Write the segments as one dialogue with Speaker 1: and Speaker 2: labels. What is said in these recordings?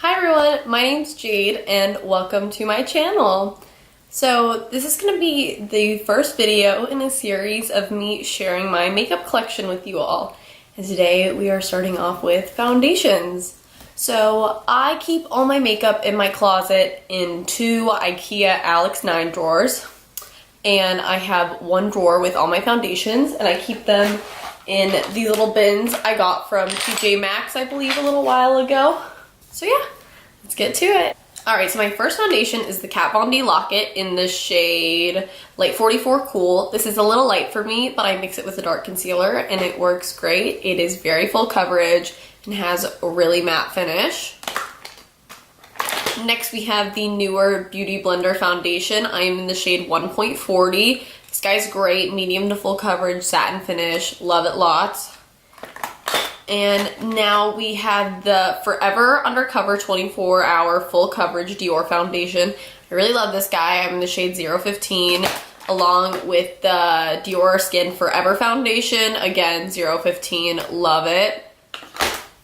Speaker 1: Hi everyone, my name's Jade and welcome to my channel. So this is going to be the first video in a series of me sharing my makeup collection with you all. And today we are starting off with foundations. So I keep all my makeup in my closet in two IKEA Alex 9 drawers. And I have one drawer with all my foundations and I keep them in these little bins I got from TJ Maxx, I believe, a little while ago. So yeah, let's get to it. Alright, so my first foundation is the Kat Von D Lock-It in the shade Light 44 Cool. This is a little light for me, but I mix it with a dark concealer and it works great. It is very full coverage and has a really matte finish. Next we have the newer Beauty Blender foundation. I am in the shade 1.40. This guy's great, medium to full coverage, satin finish, love it lots. And now we have the Forever Undercover 24-Hour Full Coverage Dior Foundation. I really love this guy. I'm in the shade 015, along with the Dior Skin Forever Foundation. Again, 015, love it.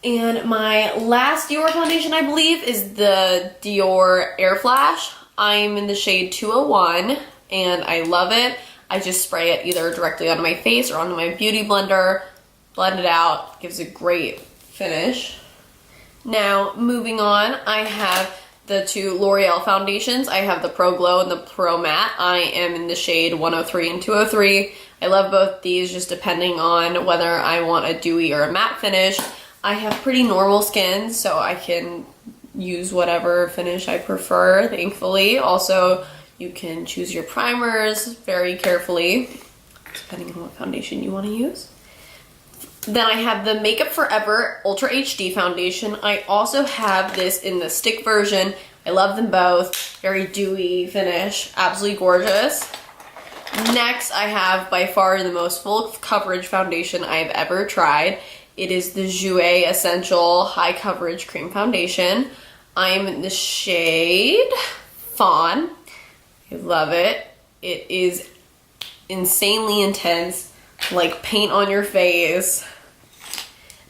Speaker 1: And my last Dior foundation, I believe, is the Dior Air Flash. I'm in the shade 201, and I love it. I just spray it either directly onto my face or onto my Beauty Blender. Blend it out, gives a great finish. Now, moving on, I have the two L'Oreal foundations. I have the Pro Glow and the Pro Matte. I am in the shade 103 and 203. I love both these, just depending on whether I want a dewy or a matte finish. I have pretty normal skin, so I can use whatever finish I prefer, thankfully. Also, you can choose your primers very carefully, depending on what foundation you want to use. Then I have the Makeup Forever Ultra HD foundation. I also have this in the stick version. I love them both. Very dewy finish, absolutely gorgeous. Next, I have by far the most full coverage foundation I've ever tried. It is the Jouer Essential High Coverage Cream Foundation. I'm in the shade Fawn. I love it. It is insanely intense, like paint on your face.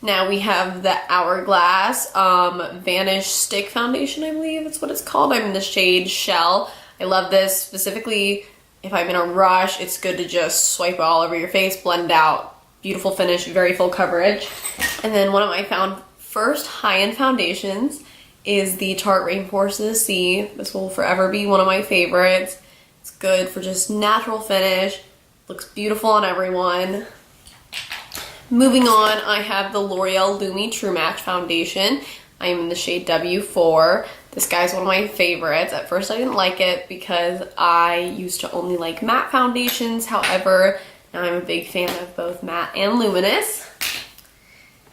Speaker 1: Now we have the Hourglass Vanish Stick Foundation, I believe that's what it's called. I'm in the shade Shell. I love this, specifically if I'm in a rush. It's good to just swipe it all over your face, blend out. Beautiful finish, very full coverage. And then one of my first high-end foundations is the Tarte Rainforest of the Sea. This will forever be one of my favorites. It's good for just natural finish. Looks beautiful on everyone. Moving on, I have the L'Oreal Lumi True Match Foundation. I am in the shade W4. This guy's one of my favorites. At first I didn't like it because I used to only like matte foundations. However, now I'm a big fan of both matte and luminous.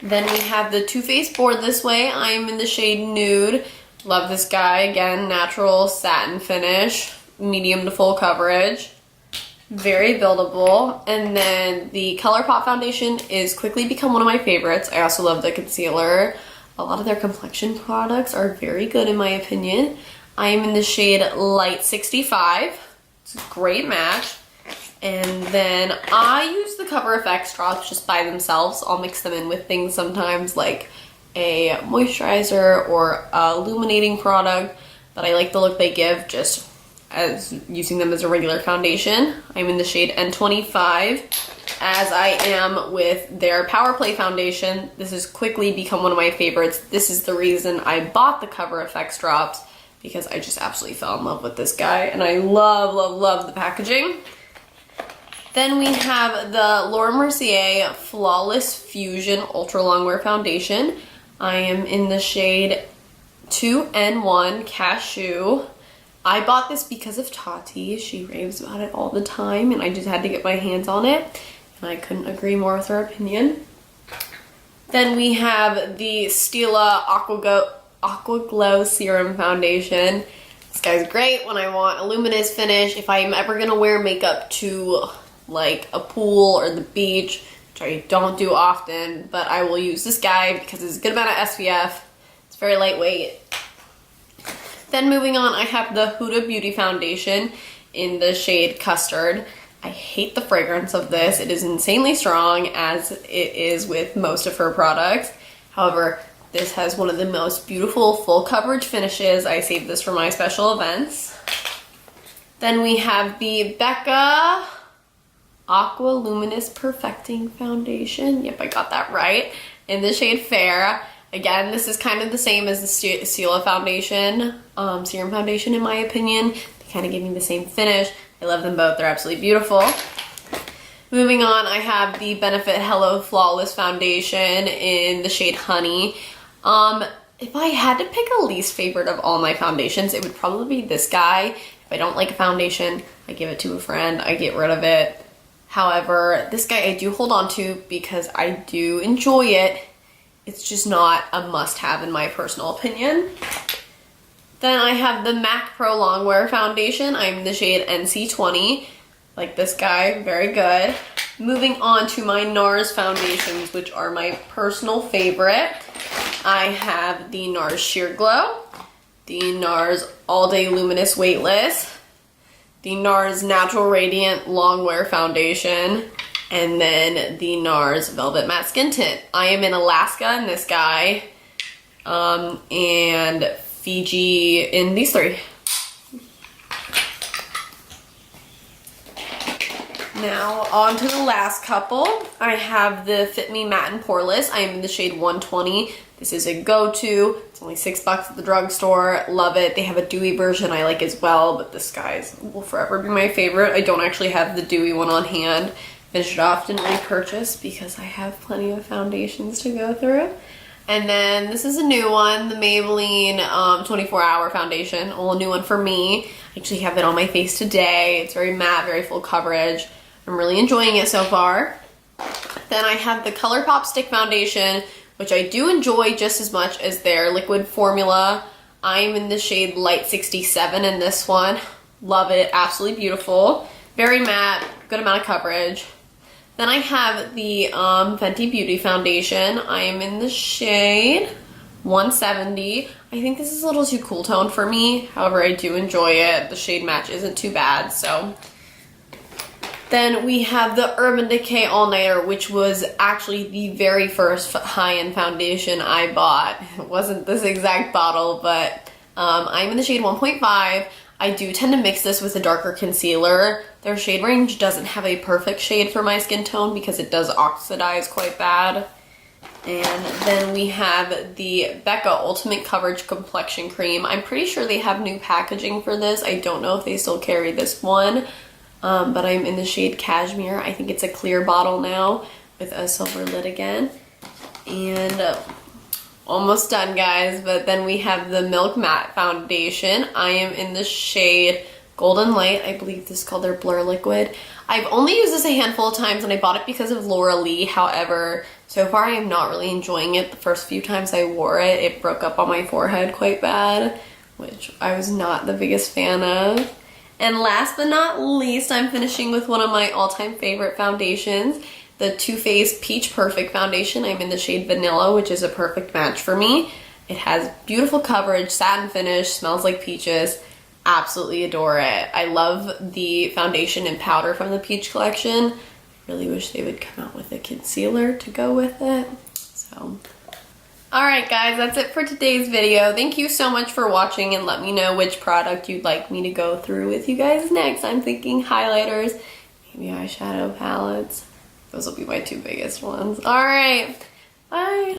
Speaker 1: Then we have the Too Faced Born This Way. I am in the shade Nude. Love this guy. Again, natural satin finish, medium to full coverage. Very buildable. And then the ColourPop foundation is quickly become one of my favorites. I also love the concealer. A lot of their complexion products are very good in my opinion. I am in the shade Light 65. It's a great match. And then I use the Cover FX drops just by themselves. I'll mix them in with things sometimes like a moisturizer or a illuminating product, but I like the look they give just as using them as a regular foundation. I'm in the shade N25, as I am with their Power Play foundation. This has quickly become one of my favorites. This is the reason I bought the Cover FX drops, because I just absolutely fell in love with this guy, and I love, love, love the packaging. Then we have the Laura Mercier Flawless Fusion Ultra Longwear Foundation. I am in the shade 2N1 Cashew. I bought this because of Tati. She raves about it all the time, and I just had to get my hands on it, and I couldn't agree more with her opinion. Then we have the Stila Aqua Glow Serum Foundation. This guy's great when I want a luminous finish. If I'm ever gonna wear makeup to like a pool or the beach, which I don't do often, but I will use this guy because it's a good amount of SPF. It's very lightweight. Then moving on, I have the Huda Beauty Foundation in the shade Custard. I hate the fragrance of this. It is insanely strong, as it is with most of her products. However, This has one of the most beautiful full coverage finishes. I saved this for my special events. Then we have the Becca Aqua Luminous Perfecting Foundation. Yep, I got that right. In the shade Fair. Again, this is kind of the same as the Stila foundation, serum foundation in my opinion. They kind of give me the same finish. I love them both. They're absolutely beautiful. Moving on, I have the Benefit Hello Flawless Foundation in the shade Honey. If I had to pick a least favorite of all my foundations, it would probably be this guy. If I don't like a foundation, I give it to a friend, I get rid of it. However, this guy I do hold on to because I do enjoy it. It's just not a must-have in my personal opinion. Then I have the MAC Pro Longwear Foundation. I'm in the shade NC20. Like this guy, very good. Moving on to my NARS foundations, which are my personal favorite. I have the NARS Sheer Glow, the NARS All Day Luminous Weightless, the NARS Natural Radiant Longwear Foundation, and then the NARS Velvet Matte Skin Tint. I am in Alaska in this guy, and Fiji in these three. Now on to the last couple. I have the Fit Me Matte and Poreless. I am in the shade 120. This is a go-to. It's only $6 at the drugstore. Love it. They have a dewy version I like as well, but this guy's will forever be my favorite. I don't actually have the dewy one on hand. Finish it off, didn't repurchase because I have plenty of foundations to go through. And then this is a new one, the Maybelline 24-Hour Foundation. Well, a new one for me. I actually have it on my face today. It's very matte, very full coverage. I'm really enjoying it so far. Then I have the ColourPop Stick Foundation, which I do enjoy just as much as their liquid formula. I'm in the shade Light 67 in this one. Love it, absolutely beautiful. Very matte, good amount of coverage. Then I have the Fenty Beauty Foundation. I am in the shade 170. I think this is a little too cool tone for me. However, I do enjoy it. The shade match isn't too bad, so. Then we have the Urban Decay All Nighter, which was actually the very first high-end foundation I bought. It wasn't this exact bottle, but I'm in the shade 1.5. I do tend to mix this with a darker concealer. Their shade range doesn't have a perfect shade for my skin tone because it does oxidize quite bad. And then we have the Becca Ultimate Coverage Complexion Cream. I'm pretty sure they have new packaging for this. I don't know if they still carry this one. But I'm in the shade Cashmere. I think it's a clear bottle now with a silver lid again. And almost done, guys. But then we have the Milk Matte Foundation. I am in the shade Golden Light. I believe this is called their Blur Liquid. I've only used this a handful of times and I bought it because of Laura Lee. However, so far I am not really enjoying it. The first few times I wore it, it broke up on my forehead quite bad, which I was not the biggest fan of. And last but not least, I'm finishing with one of my all-time favorite foundations, the Too Faced Peach Perfect Foundation. I'm in the shade Vanilla, which is a perfect match for me. It has beautiful coverage, satin finish, smells like peaches. Absolutely adore it. I love the foundation and powder from the Peach collection. Really wish they would come out with a concealer to go with it. So. Alright guys, that's it for today's video. Thank you so much for watching and let me know which product you'd like me to go through with you guys next. I'm thinking highlighters, maybe eyeshadow palettes. Those will be my two biggest ones. Alright, bye!